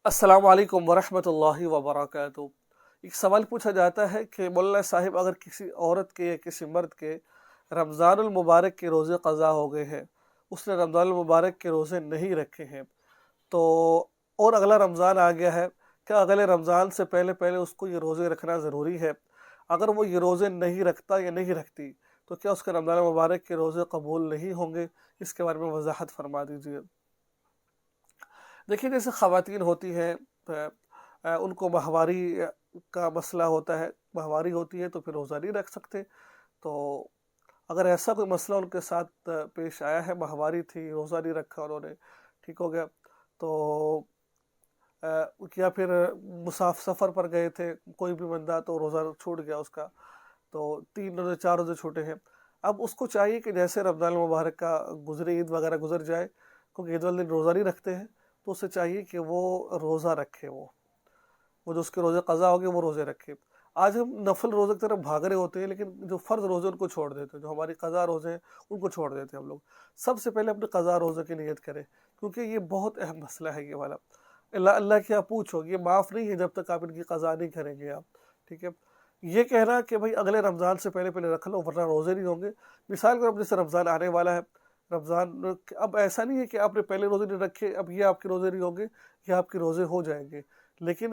अस्सलाम वालेकुम वरहमतुल्लाहि वबरकातुहू। एक सवाल पूछा जाता है कि मौलाना साहिब, अगर किसी औरत के या किसी मर्द के रमज़ानुल मुबारक के रोज़े क़ज़ा हो गए हैं, उसने रमज़ानुल मुबारक के रोज़े नहीं रखे हैं, तो और अगला रमज़ान आ गया है, क्या अगले रमज़ान से पहले पहले उसको ये रोज़े रखना ज़रूरी है? अगर वो ये रोज़े नहीं रखता या नहीं रखती, तो क्या उसके रमज़ान मुबारक के रोज़े कबूल नहीं होंगे? इसके बारे में वज़ाहत फरमा दीजिए। देखिए, जैसे ख़वातीन होती हैं, उनको माहवारी का मसला होता है, माहवारी होती है तो फिर रोज़ा नहीं रख सकते। तो अगर ऐसा कोई मसला उनके साथ पेश आया है, माहवारी थी, रोज़ा नहीं रखा उन्होंने, ठीक हो गया, तो या फिर सफ़र पर गए थे कोई भी बंदा, तो रोज़ा छूट गया उसका, तो 3 रोज़े 4 रोज़े छूटे हैं। अब उसको चाहिए कि जैसे रमज़ान मुबारक का गुज़रे, ईद वगैरह गुज़र जाए, क्योंकि ईद वाले दिन रोज़ा नहीं रखते हैं, तो उसे चाहिए कि वो रोज़ा रखे, वो जो उसके रोज़े क़ज़ा हो गए वो रोज़े रखे। आज हम नफल रोज़े की तरफ भाग रहे होते हैं, लेकिन जो फ़र्ज़ रोज़े उनको छोड़ देते हैं, जो हमारी क़ज़ा रोज़े हैं उनको छोड़ देते हैं हम लोग। सबसे पहले अपने क़ज़ा रोज़े की नियत करें, क्योंकि ये बहुत अहम मसला है ये वाला। अल्लाह अल्लाह की आप पूछो, ये माफ़ नहीं है जब तक आप इनकी क़ज़ा नहीं करेंगे आप, ठीक है। ये कहना कि भाई अगले रमज़ान से पहले पहले रख लो वरना रोज़े नहीं होंगे, मिसाल के, अब जैसे रमज़ान आने वाला है, रमज़ान अब ऐसा नहीं है कि आपने पहले रोज़े नहीं रखे अब ये आपके रोज़े नहीं होंगे, ये आपके रोज़े हो जाएंगे। लेकिन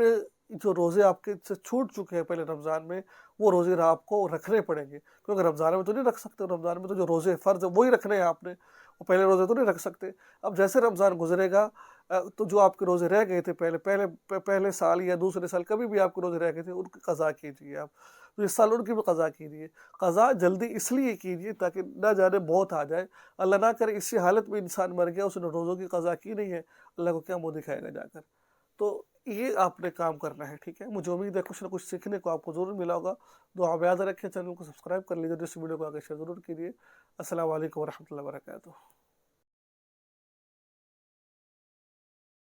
जो रोज़े आपके से छूट चुके हैं पहले रमज़ान में, वो रोज़े आपको रखने पड़ेंगे, क्योंकि रमज़ान में तो नहीं रख सकते, रमज़ान में तो जो रोज़े फ़र्ज़ है वही रखने हैं आपने, वो पहले रोज़े तो नहीं रख सकते। अब जैसे रमज़ान गुजरेगा, तो जो आपके रोज़े रह गए थे पहले साल या दूसरे साल, कभी भी आपके रोज़े रह गए थे, उनकी क़ज़ा कीजिए आप। तो इस साल उनकी भी क़ज़ा कीजिए। क़ज़ा जल्दी इसलिए कीजिए ताकि ना जाने मौत आ जाए, अल्लाह ना करे इसी हालत में इंसान मर गया, उसने रोज़ों की क़ज़ा की नहीं है, अल्लाह को क्या मुँह दिखाएगा जाकर। तो ये आपने काम करना है, ठीक है। मुझे उम्मीद है कुछ ना कुछ सीखने को आपको ज़रूर मिला होगा। दुआ में याद रखें, चैनल को सब्सक्राइब कर लीजिए, इस वीडियो को आगे शेयर ज़रूर कीजिए। अस्सलाम वालेकुम वरहमतुल्लाहि वबरकातुहू।